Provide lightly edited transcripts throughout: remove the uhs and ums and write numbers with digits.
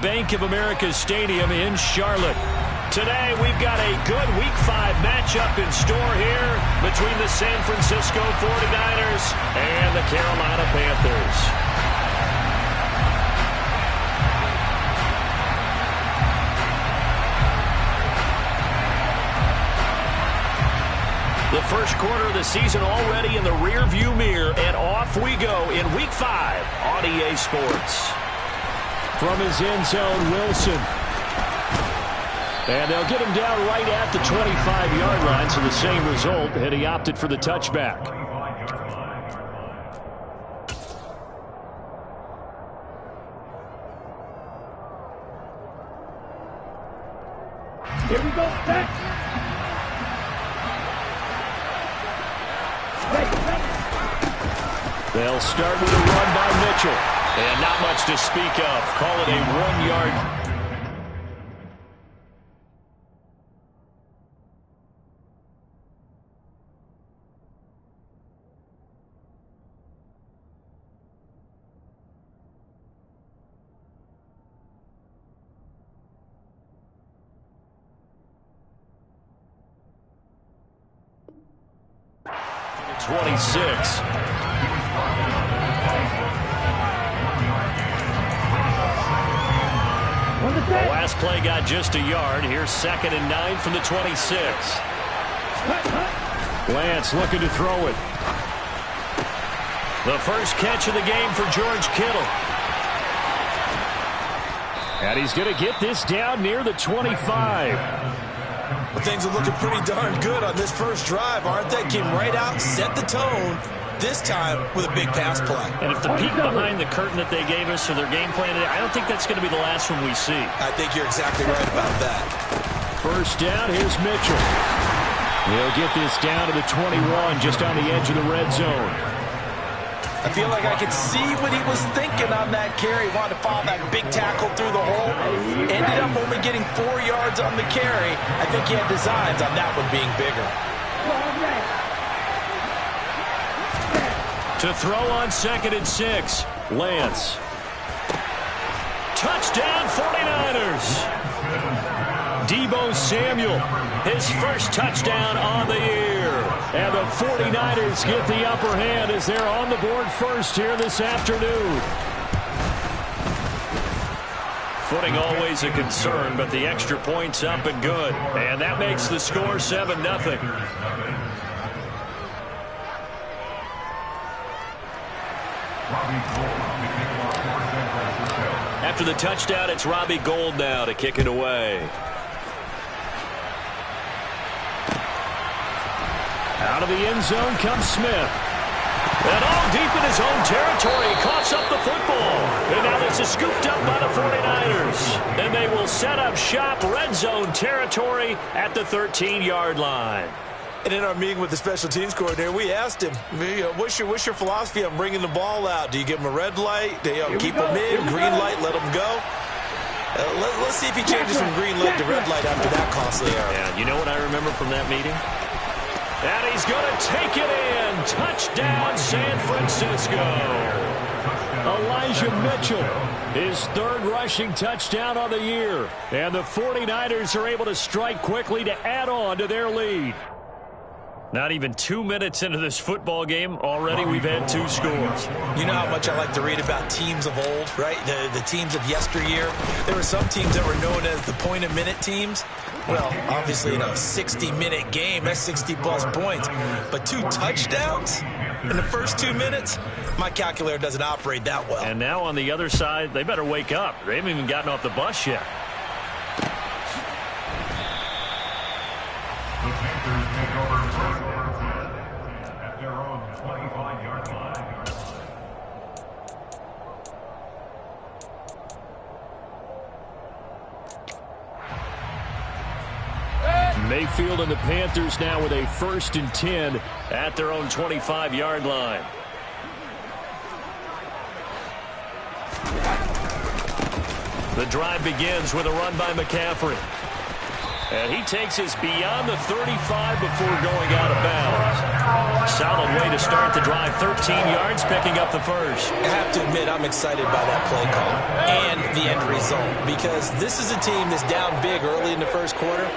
Bank of America Stadium in Charlotte. Today, we've got a good Week 5 matchup in store here between the San Francisco 49ers and the Carolina Panthers. The first quarter of the season already in the rearview mirror, and off we go in Week 5 on EA Sports. From his end zone, Wilson. And they'll get him down right at the 25-yard line, so the same result, and he opted for the touchback. Here we go, back. They'll start with a run by Mitchell. And not much to speak of. Call it a 1-yard. To 26. The last play got just a yard. Here's 2nd and 9 from the 26. Lance looking to throw it. The first catch of the game for George Kittle. And he's going to get this down near the 25. Well, things are looking pretty darn good on this first drive, aren't they? Came right out, set the tone. This time with a big pass play. And if the peek behind the curtain that they gave us for their game plan today, I don't think that's going to be the last one we see. I think you're exactly right about that. First down, here's Mitchell. He'll get this down to the 21, just on the edge of the red zone. I feel like I could see what he was thinking on that carry. Wanted to follow that big tackle through the hole. Ended up only getting 4 yards on the carry. I think he had designs on that one being bigger. To throw on 2nd and 6, Lance. Touchdown 49ers. Deebo Samuel, his first touchdown on the year. And the 49ers get the upper hand as they're on the board first here this afternoon. Footing always a concern, but the extra point's up and good. And that makes the score 7-0. After the touchdown, it's Robbie Gould now to kick it away. Out of the end zone comes Smith. And all deep in his own territory, he coughs up the football. And now this is scooped up by the 49ers. And they will set up shop, red zone territory at the 13-yard line. And in our meeting with the special teams coordinator, we asked him, what's your philosophy on bringing the ball out? Do you give him a red light? Do you keep him in? Green light, let him go? Let's see if he changes from green light to red light after that costly error. Yeah, you know what I remember from that meeting? And he's going to take it in. Touchdown, San Francisco. Elijah Mitchell, his 3rd rushing touchdown on the year. And the 49ers are able to strike quickly to add on to their lead. Not even 2 minutes into this football game, already we've had 2 scores. You know how much I like to read about teams of old, right? The teams of yesteryear. There were some teams that were known as the point-a-minute teams. Well, obviously in a 60-minute game, that's 60-plus points. But 2 touchdowns in the first 2 minutes? My calculator doesn't operate that well. And now on the other side, they better wake up. They haven't even gotten off the bus yet. The Panthers take over first at their own 25-yard line. Mayfield and the Panthers now with a 1st and 10 at their own 25-yard line. The drive begins with a run by McCaffrey. And he takes us beyond the 35 before going out of bounds. Solid way to start the drive. 13 yards, picking up the first. I have to admit, I'm excited by that play call and the end result, because this is a team that's down big early in the first quarter,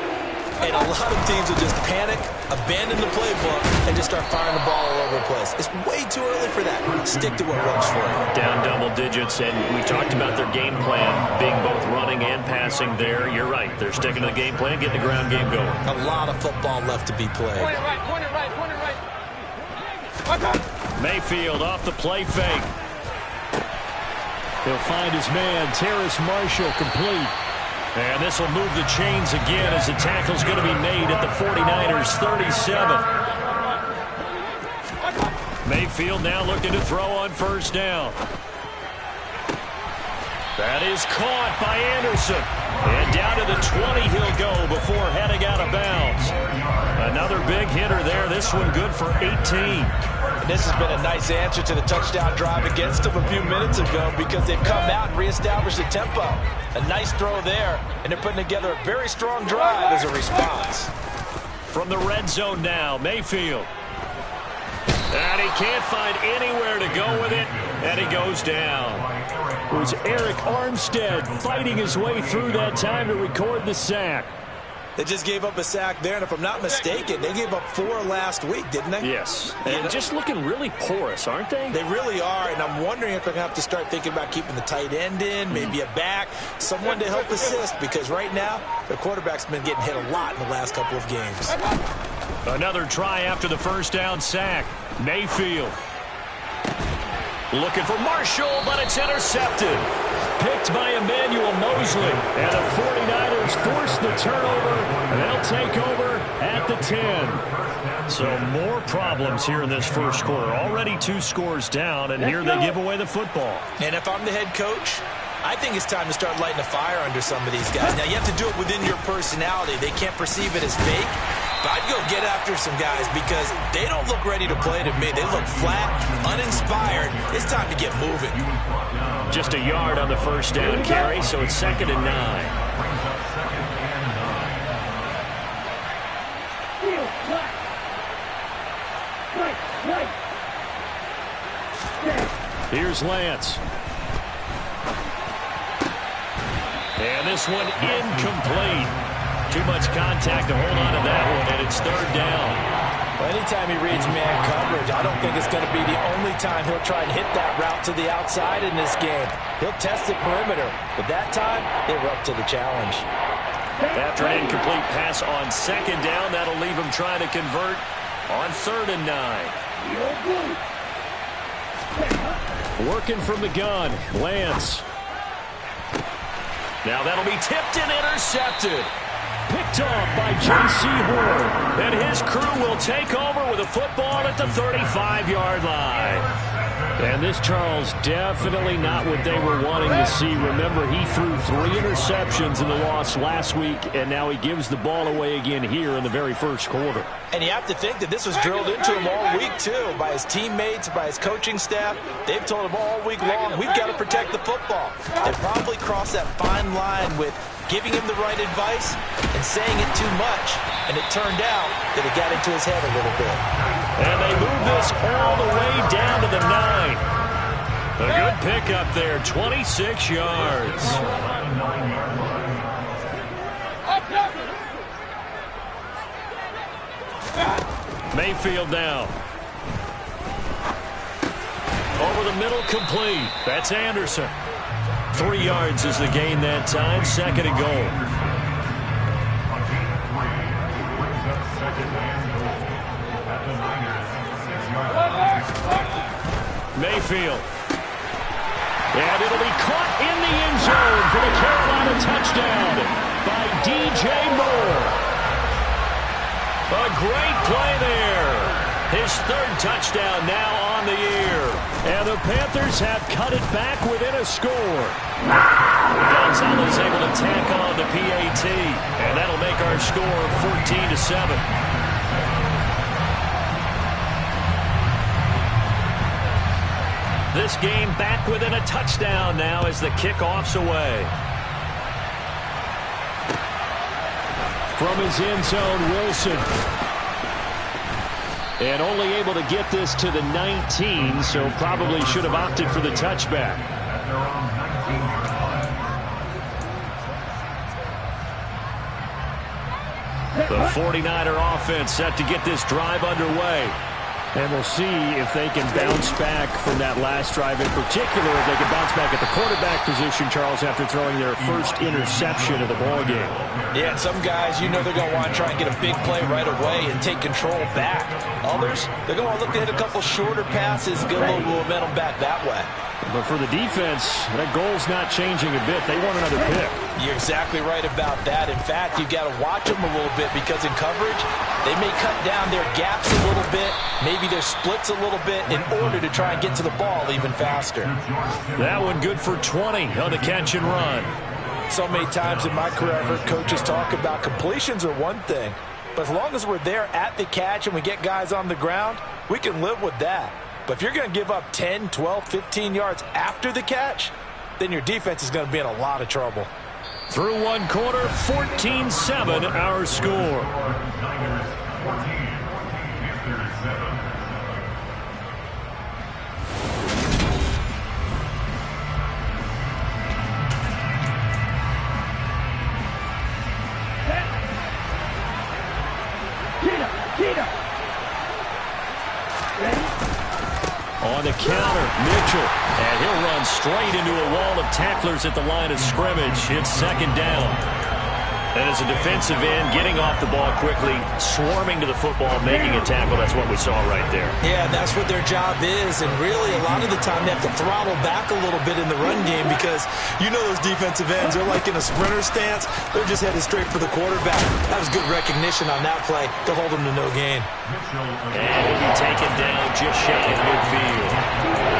and a lot of teams will just panic, abandon the playbook, and just start firing the ball all over the place. It's way too early for that. Stick to what works for you. Down double digits, and we talked about their game plan being both running and passing there. You're right. They're sticking to the game plan, getting the ground game going. A lot of football left to be played. Point it right, point it right, point it right. Mayfield off the play fake. He'll find his man, Terrace Marshall, complete. And this will move the chains again as the tackle's going to be made at the 49ers 37. Mayfield now looking to throw on first down. That is caught by Anderson. And down to the 20 he'll go before heading out of bounds. Another big hitter there. This one good for 18. And this has been a nice answer to the touchdown drive against them a few minutes ago, because they've come out and reestablished the tempo. A nice throw there, and they're putting together a very strong drive as a response. From the red zone now, Mayfield. And he can't find anywhere to go with it, and he goes down. It was Eric Armstead fighting his way through that time to record the sack. They just gave up a sack there, and if I'm not mistaken, they gave up 4 last week, didn't they? Yes. And just looking really porous, aren't they? They really are, and I'm wondering if they're going to have to start thinking about keeping the tight end in, maybe a back, someone to help assist, because right now, their quarterback's been getting hit a lot in the last couple of games. Another try after the first down sack. Mayfield. Looking for Marshall, but it's intercepted. Picked by Emmanuel Mosley. And the 49ers force the turnover, and they'll take over at the 10. So more problems here in this first quarter. Already 2 scores down, and here they give away the football. And if I'm the head coach, I think it's time to start lighting a fire under some of these guys. Now, you have to do it within your personality. They can't perceive it as fake. But I'd go get after some guys, because they don't look ready to play to me. They look flat, uninspired. It's time to get moving. Just a yard on the first down carry, so it's 2nd and 9. Here's Lance. And this one incomplete. Too much contact to hold on to that one, and it's 3rd down. Well, anytime he reads man coverage, I don't think it's going to be the only time he'll try and hit that route to the outside in this game. He'll test the perimeter, but that time, they were up to the challenge. After an incomplete pass on 2nd down, that'll leave him trying to convert on 3rd and 9. Working from the gun, Lance. Now that'll be tipped and intercepted. Picked off by J.C. Horn. And his crew will take over with a football at the 35-yard line. And this, Charles, definitely not what they were wanting to see. Remember, he threw 3 interceptions in the loss last week, and now he gives the ball away again here in the very first quarter. And you have to think that this was drilled into him all week, too, by his teammates, by his coaching staff. They've told him all week long, we've got to protect the football. They probably crossed that fine line with giving him the right advice and saying it too much, and it turned out that it got into his head a little bit. And they move this all the way down to the 9. A good pickup there, 26 yards. Mayfield now. Over the middle, complete. That's Anderson. 3 yards is the gain that time. 2nd and goal. Mayfield. And it'll be caught in the end zone for the Carolina touchdown by D.J. Moore. A great play there. His 3rd touchdown now on the year. And the Panthers have cut it back within a score. Gonzalez able to tack on the PAT. And that'll make our score 14-7. This game back within a touchdown now as the kickoff's away. From his end zone, Wilson. And only able to get this to the 19, so probably should have opted for the touchback. At their own 19-yard line. The 49er offense set to get this drive underway. And we'll see if they can bounce back from that last drive, in particular if they can bounce back at the quarterback position, Charles, after throwing their first interception of the ballgame. Yeah, some guys, you know they're going to want to try and get a big play right away and take control back. Others, they're going to look to hit a couple shorter passes, get a little momentum back that way. But for the defense, that goal's not changing a bit. They want another pick. You're exactly right about that. In fact, you've got to watch them a little bit because in coverage, they may cut down their gaps a little bit, maybe their splits a little bit in order to try and get to the ball even faster. That one good for 20 on the catch and run. So many times in my career, I've heard coaches talk about completions are one thing, but as long as we're there at the catch and we get guys on the ground, we can live with that. But if you're going to give up 10, 12, 15 yards after the catch, then your defense is going to be in a lot of trouble. Through one quarter, 14-7 our score. Niners 14, Panthers 7. On the counter, Mitchell. And he'll run straight into a wall of tacklers at the line of scrimmage. It's second down. And as a defensive end, getting off the ball quickly, swarming to the football, making a tackle, that's what we saw right there. Yeah, that's what their job is, and really a lot of the time they have to throttle back a little bit in the run game because you know those defensive ends, they're like in a sprinter stance. They're just headed straight for the quarterback. That was good recognition on that play to hold them to no gain. And he'll be taken down just shy of midfield.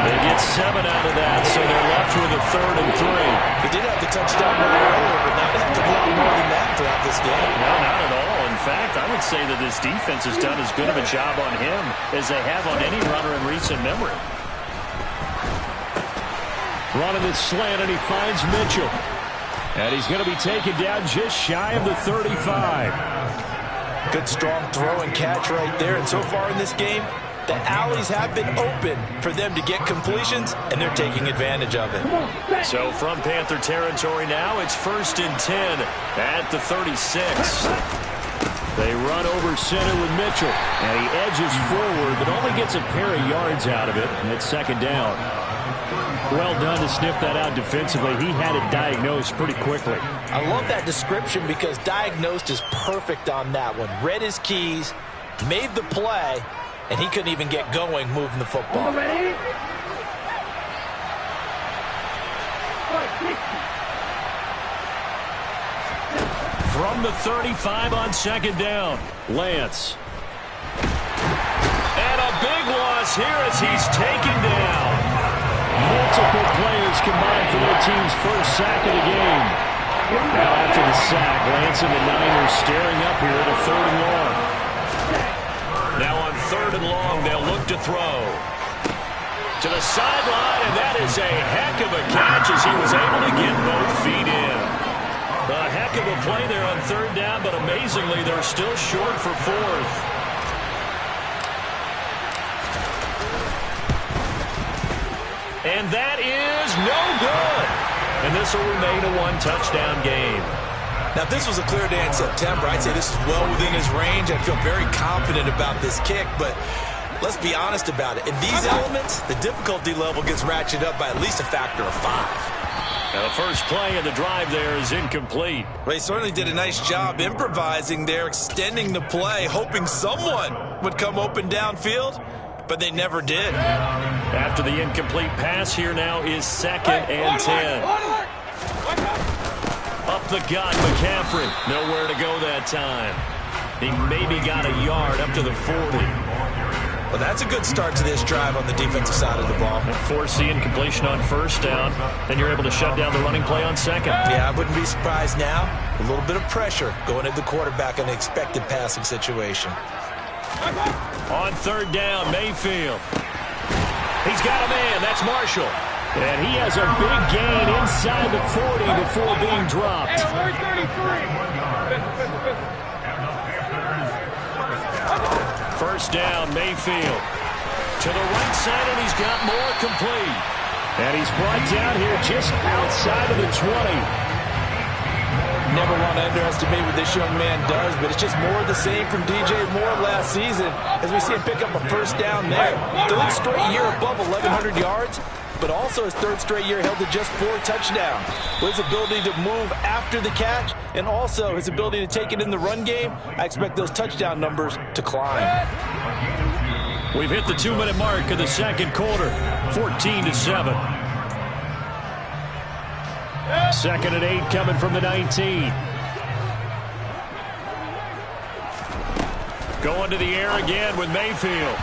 They get 7 out of that, so they're left with a 3rd and 3. They did have the touchdown run earlier, but now they have to block more than that throughout this game. No, not at all. In fact, I would say that this defense has done as good of a job on him as they have on any runner in recent memory. Running this slant, and he finds Mitchell. And he's going to be taken down just shy of the 35. Good strong throw and catch right there. And so far in this game, the alleys have been open for them to get completions, and they're taking advantage of it. So from Panther territory now, it's 1st and 10 at the 36. They run over center with Mitchell, and he edges forward, but only gets a pair of yards out of it, and it's second down. Well done to sniff that out defensively. He had it diagnosed pretty quickly. I love that description because diagnosed is perfect on that one. Read his keys, made the play, and he couldn't even get going moving the football. From the 35 on second down, Lance. And a big loss here as he's taken down. Multiple players combined for their team's first sack of the game. Now after the sack, Lance and the Niners staring up here at a 3rd and long. Now on 3rd and long, they'll look to throw. To the sideline, and that is a heck of a catch as he was able to get both feet in. A heck of a play there on 3rd down, but amazingly, they're still short for 4th. And that is no good. And this will remain a 1-touchdown game. Now, if this was a clear day in September, I'd say this is well within his range. I'd feel very confident about this kick, but let's be honest about it. In these elements, the difficulty level gets ratcheted up by at least a factor of 5. Now, the first play of the drive there is incomplete. They certainly did a nice job improvising there, extending the play, hoping someone would come open downfield, but they never did. After the incomplete pass, here now is 2nd and 10. Up the gut, McCaffrey. Nowhere to go that time. He maybe got a yard up to the 40. Well, that's a good start to this drive on the defensive side of the ball. Force the incompletion on 1st down. Then you're able to shut down the running play on 2nd. Yeah, I wouldn't be surprised now. A little bit of pressure going at the quarterback in the expected passing situation. On 3rd down, Mayfield. He's got a man. That's Marshall. And he has a big gain inside the 40 before being dropped. First down, Mayfield. To the right side, and he's got more complete. And he's brought down here just outside of the 20. Never want to underestimate what this young man does, but it's just more of the same from DJ Moore last season as we see him pick up a first down there. Third straight year above 1,100 yards, but also his third straight year held to just 4 touchdowns. With his ability to move after the catch and also his ability to take it in the run game, I expect those touchdown numbers to climb. We've hit the 2-minute mark of the second quarter, 14-7. Second and 8 coming from the 19. Going to the air again with Mayfield.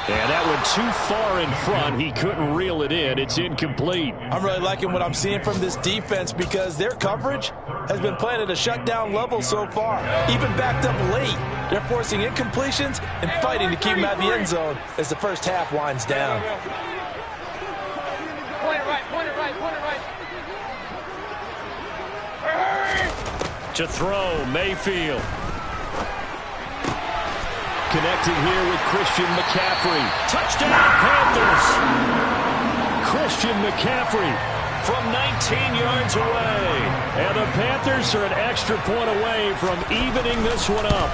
And that went too far in front. He couldn't reel it in. It's incomplete. I'm really liking what I'm seeing from this defense because their coverage has been playing at a shutdown level so far. Even backed up late. They're forcing incompletions and fighting to keep them out of the end zone as the first half winds down. Point it right, point it right, point it right. To throw, Mayfield. Connected here with Christian McCaffrey. Touchdown, Panthers! Christian McCaffrey from 19 yards away. And the Panthers are an extra point away from evening this one up.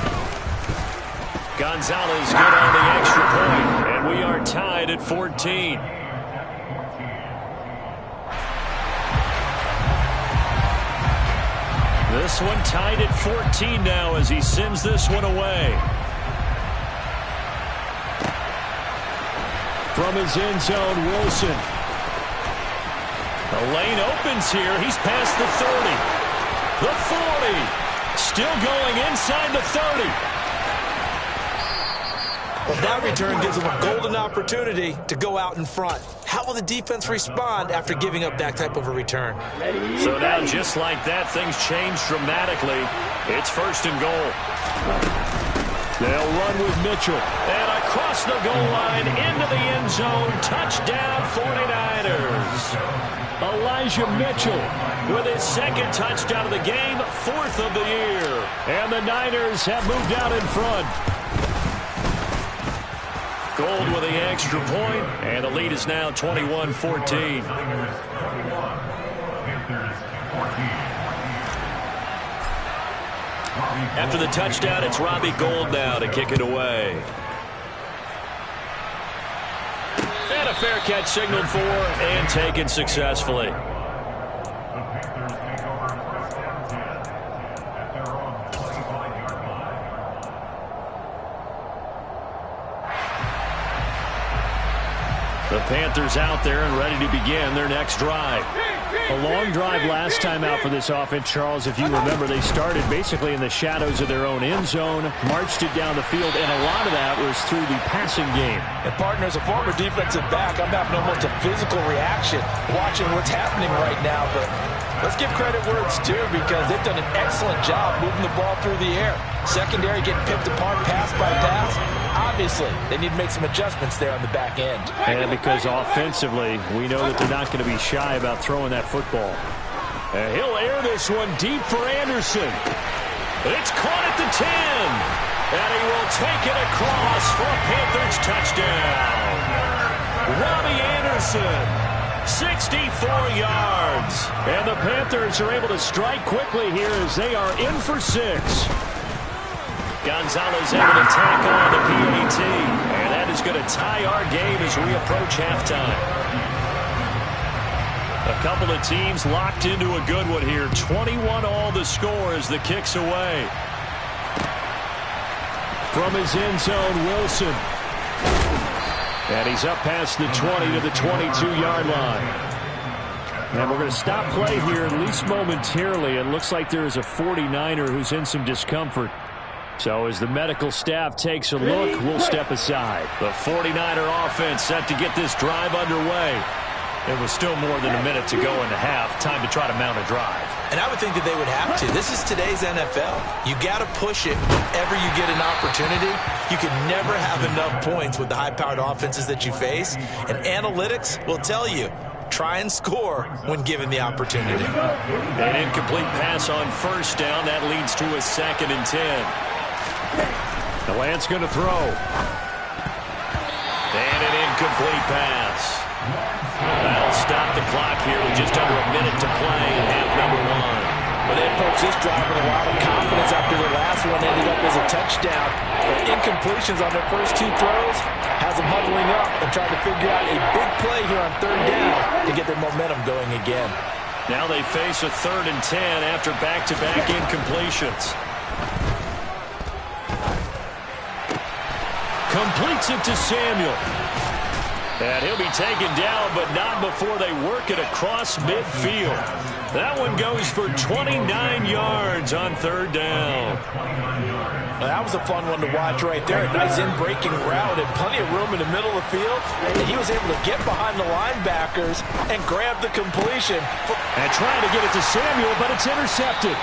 Gonzalez good on the extra point, and we are tied at 14. This one tied at 14 now as he sends this one away. From his end zone, Wilson. The lane opens here. He's past the 30. The 40. Still going inside the 30. Well, that return gives them a golden opportunity to go out in front. How will the defense respond after giving up that type of a return? So now, just like that, things change dramatically. It's first and goal. They'll run with Mitchell. And across the goal line into the end zone. Touchdown, 49ers. Elijah Mitchell with his second touchdown of the game, 4th of the year. And the Niners have moved out in front. Gold with the extra point, and the lead is now 21-14. After the touchdown, it's Robbie Gould now to kick it away. And a fair catch signaled for and taken successfully. The Panthers out there and ready to begin their next drive. A long drive last time out for this offense, Charles. If you remember, they started basically in the shadows of their own end zone, marched it down the field, and a lot of that was through the passing game. And, partner, as a former defensive back, I'm having almost a physical reaction watching what's happening right now. But let's give credit where it's due because they've done an excellent job moving the ball through the air. Secondary getting picked apart pass by pass. Obviously, they need to make some adjustments there on the back end. And because offensively, we know that they're not going to be shy about throwing that football. And he'll air this one deep for Anderson. It's caught at the 10. And he will take it across for a Panthers touchdown. Robbie Anderson, 64 yards. And the Panthers are able to strike quickly here as they are in for 6. Gonzalez able to tack on the PAT. And that is going to tie our game as we approach halftime. A couple of teams locked into a good one here. 21 all the score as the kick's away. From his end zone, Wilson. And he's up past the 20 to the 22-yard line. And we're going to stop play here, at least momentarily. It looks like there is a 49er who's in some discomfort. So as the medical staff takes a look, we'll step aside. The 49er offense set to get this drive underway. It was still more than a minute to go in the half. Time to try to mount a drive. And I would think that they would have to. This is today's NFL. You got to push it whenever you get an opportunity. You can never have enough points with the high-powered offenses that you face. And analytics will tell you, try and score when given the opportunity. An incomplete pass on first down. That leads to a 2nd and 10. The Lance going to throw. And an incomplete pass. That'll stop the clock here with just under a minute to play in half number 1. Well, they approached this drive with a lot of confidence after the last one ended up as a touchdown. But incompletions on their first 2 throws has them huddling up and trying to figure out a big play here on 3rd down to get their momentum going again. Now they face a 3rd and 10 after back-to-back incompletions. Completes it to Samuel. And he'll be taken down, but not before they work it across midfield. That one goes for 29 yards on 3rd down. Well, that was a fun one to watch right there. A nice in-breaking route and plenty of room in the middle of the field. And he was able to get behind the linebackers and grab the completion. And trying to get it to Samuel, but it's intercepted.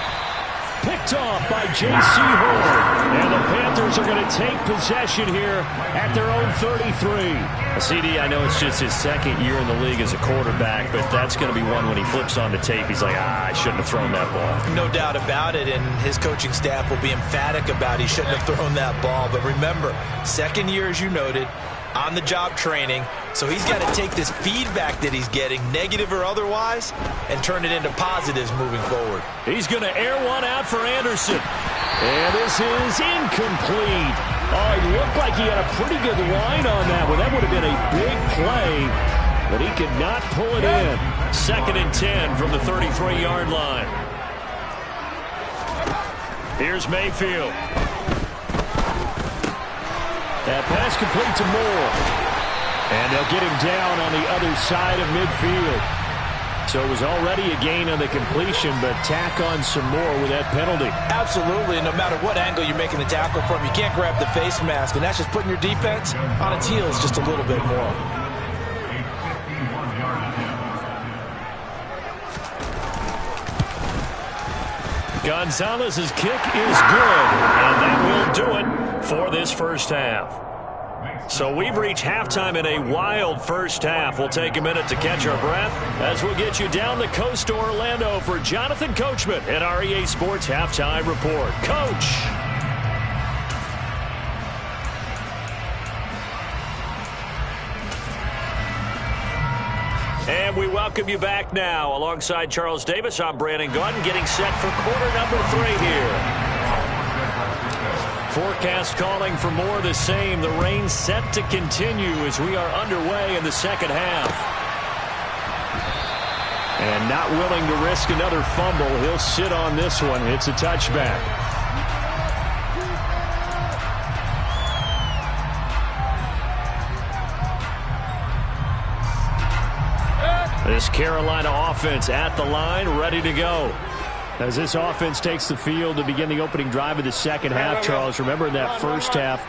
Picked off by J.C. Horn. And the Panthers are going to take possession here at their own 33. CD, I know it's just his 2nd year in the league as a quarterback, but that's going to be one when he flips on the tape. He's like, I shouldn't have thrown that ball. No doubt about it, and his coaching staff will be emphatic about he shouldn't have thrown that ball. But remember, 2nd year, as you noted, on-the-job training, so he's got to take this feedback that he's getting, negative or otherwise, and turn it into positives moving forward. He's going to air one out for Anderson. And this is incomplete. Oh, it looked like he had a pretty good line on that one. That would have been a big play, but he could not pull it in. 2nd and 10 from the 33-yard line. Here's Mayfield. That pass complete to Moore. And they'll get him down on the other side of midfield. So it was already a gain on the completion, but tack on some more with that penalty. Absolutely. No matter what angle you're making the tackle from, you can't grab the face mask, and that's just putting your defense on its heels just a little bit more. Gonzalez's kick is good, and that will do it for this first half. So we've reached halftime in a wild first half. We'll take a minute to catch our breath as we'll get you down the coast to Orlando for Jonathan Coachman at our EA Sports Halftime Report. Coach. And we welcome you back now. Alongside Charles Davis, I'm Brandon Gaudin, getting set for quarter number 3 here. Forecast calling for more of the same. The rain set to continue as we are underway in the second half. And not willing to risk another fumble, he'll sit on this one. It's a touchback. This Carolina offense at the line, ready to go. As this offense takes the field to begin the opening drive of the second half, Charles, remember in that first half,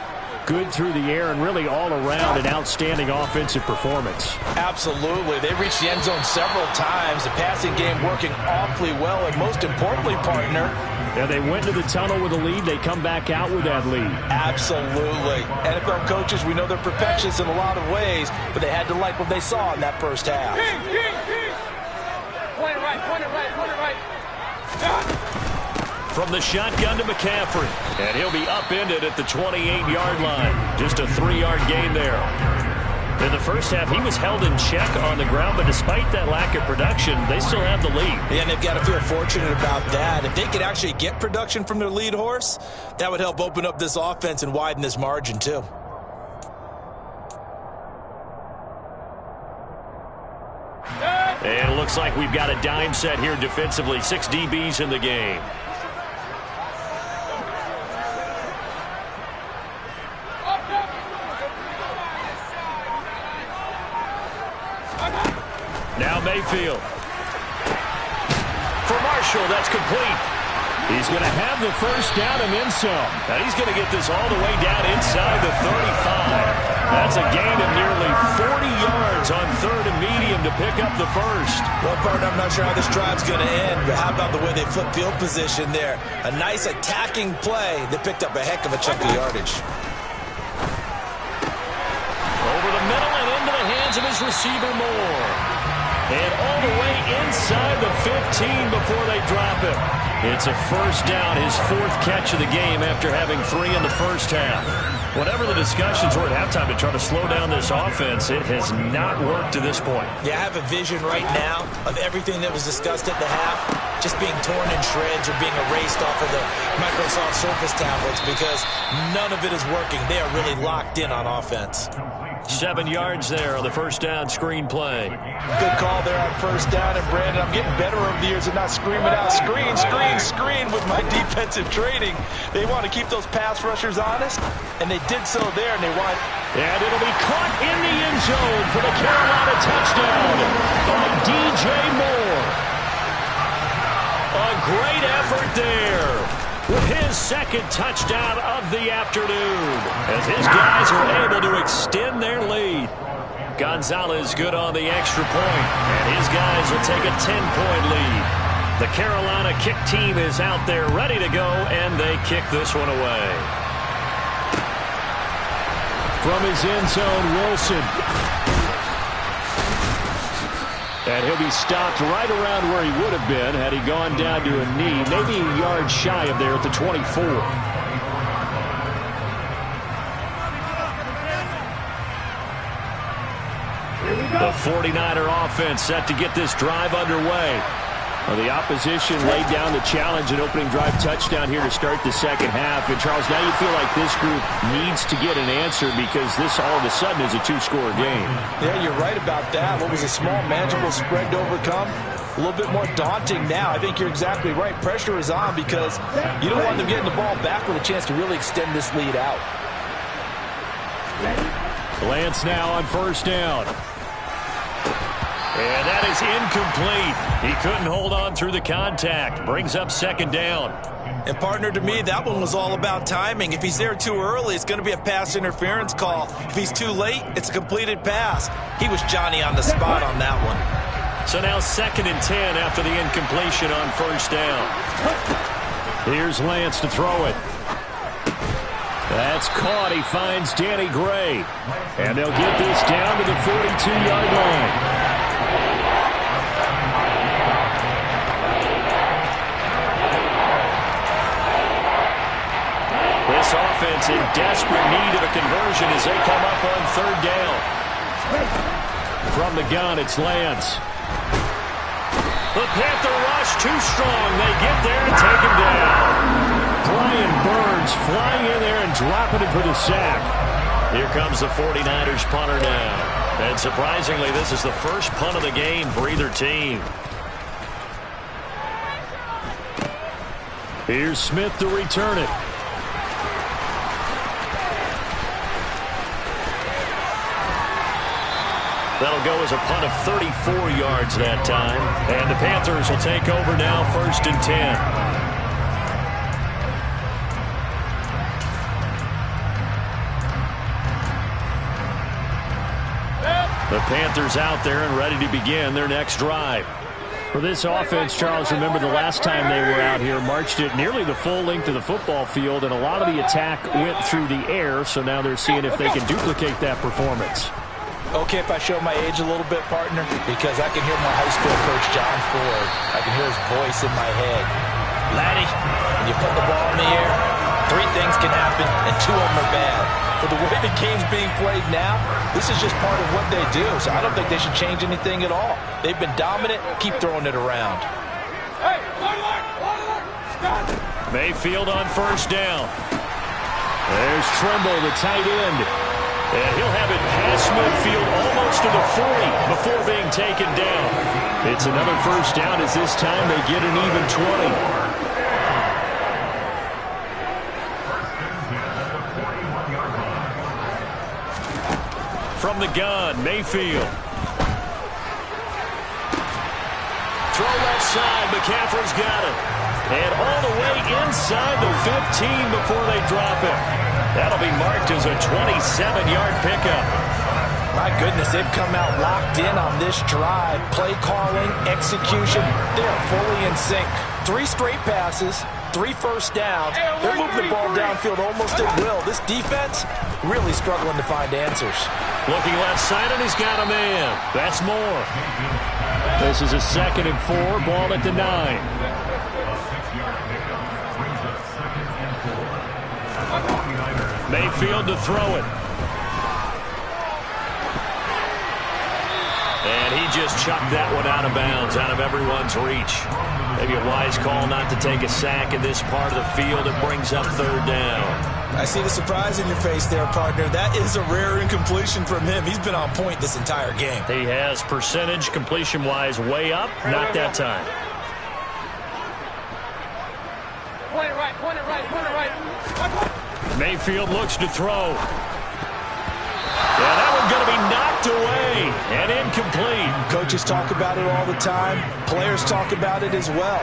good through the air and really all around an outstanding offensive performance. Absolutely. They reached the end zone several times. The passing game working awfully well, and most importantly, partner, yeah, they went to the tunnel with a lead. They come back out with that lead. Absolutely. NFL coaches, we know they're perfectionists in a lot of ways, but they had to like what they saw in that first half. Point it right, point it right, point it right. From the shotgun to McCaffrey. And he'll be upended at the 28-yard line. Just a 3-yard gain there. In the first half, he was held in check on the ground, but despite that lack of production, they still have the lead. Yeah, and they've got to feel fortunate about that. If they could actually get production from their lead horse, that would help open up this offense and widen this margin too. And it looks like we've got a dime set here defensively. 6 DBs in the game. Now Mayfield. For Marshall, that's complete. He's going to have the first down and then some. And he's going to get this all the way down inside the 35. That's a gain of nearly 40 yards on 3rd and medium to pick up the first. Well, partner, I'm not sure how this drive's going to end, but how about the way they flip field position there? A nice attacking play that picked up a heck of a chunk of yardage. Over the middle and into the hands of his receiver, Moore. And all the way inside the 15 before they drop him. It's a first down, his 4th catch of the game after having 3 in the first half. Whatever the discussions were at halftime to try to slow down this offense, it has not worked to this point. Yeah, I have a vision right now of everything that was discussed at the half just being torn in shreds or being erased off of the Microsoft Surface tablets because none of it is working. They are really locked in on offense. 7 yards there on the first down screen play. Good call there on first down. And, Brandon, I'm getting better over the years and not screaming out, screen, screen, screen with my defensive training. They want to keep those pass rushers honest, and they did so there, and they want... And it'll be caught in the end zone for the Carolina touchdown by DJ Moore. A great effort there with his 2nd touchdown of the afternoon as his guys are able to extend their lead. Gonzalez good on the extra point, and his guys will take a 10-point lead. The Carolina kick team is out there ready to go, and they kick this one away. From his end zone, Wilson. And he'll be stopped right around where he would have been had he gone down to a knee, maybe a yard shy of there at the 24. The 49er offense set to get this drive underway. Well, the opposition laid down the challenge and opening drive touchdown here to start the second half. And, Charles, now you feel like this group needs to get an answer because this all of a sudden is a 2-score game. Yeah, you're right about that. What was a small, manageable spread to overcome? A little bit more daunting now. I think you're exactly right. Pressure is on because you don't want them getting the ball back with a chance to really extend this lead out. Lance now on first down. And that is incomplete. He couldn't hold on through the contact. Brings up 2nd down. And, partner, to me, that one was all about timing. If he's there too early, it's going to be a pass interference call. If he's too late, it's a completed pass. He was Johnny on the spot on that one. So now 2nd and 10 after the incompletion on first down. Here's Lance to throw it. That's caught. He finds Danny Gray. And they'll get this down to the 42-yard line. This offense in desperate need of a conversion as they come up on 3rd down. From the gun, it's Lance. The Panther rush too strong. They get there and take him down. Brian Burns flying in there and dropping it for the sack. Here comes the 49ers punter now. And surprisingly, this is the first punt of the game for either team. Here's Smith to return it. That'll go as a punt of 34 yards that time. And the Panthers will take over now, 1st and 10. The Panthers out there and ready to begin their next drive. For this offense, Charles, remember the last time they were out here, marched it nearly the full length of the football field, and a lot of the attack went through the air, so now they're seeing if they can duplicate that performance. Okay, if I show my age a little bit, partner, because I can hear my high school coach, John Ford. I can hear his voice in my head. Laddie, when you put the ball in the air, 3 things can happen, and 2 of them are bad. For the way the game's being played now, this is just part of what they do, so I don't think they should change anything at all. They've been dominant. Keep throwing it around. Hey, Mayfield on first down. There's Trimble, the tight end. And he'll have it past midfield almost to the 40 before being taken down. It's another first down as this time they get an even 20. From the gun, Mayfield. Throw left side, McCaffrey's got it. And all the way inside the 15 before they drop it. That'll be marked as a 27-yard pickup. My goodness, they've come out locked in on this drive. Play calling, execution, they are fully in sync. 3 straight passes, 3 first downs. They're moving the ball downfield almost at will. This defense really struggling to find answers. Looking left side, and he's got a man. That's more. This is a 2nd and 4, ball at the 9. Brings up 2nd and 4. 49ers. Mayfield to throw it. And he just chucked that one out of bounds, out of everyone's reach. Maybe a wise call not to take a sack in this part of the field. It brings up 3rd down. I see the surprise in your face there, partner. That is a rare incompletion from him. He's been on point this entire game. He has percentage completion-wise way up. Not that time. Point it right, point it right, point it right. Mayfield looks to throw. Yeah, that one's going to be knocked away and incomplete. Coaches talk about it all the time. Players talk about it as well.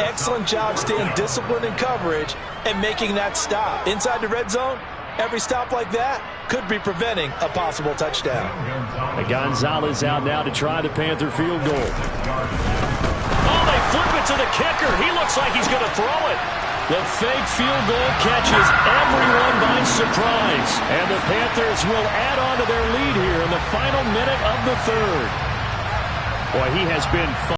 Excellent job staying disciplined in coverage and making that stop. Inside the red zone, every stop like that could be preventing a possible touchdown. And Gonzalez out now to try the Panther field goal. Oh, they flip it to the kicker. He looks like he's going to throw it. The fake field goal catches everyone by surprise. And the Panthers will add on to their lead here in the final minute of the 3rd. Boy, he has been fun.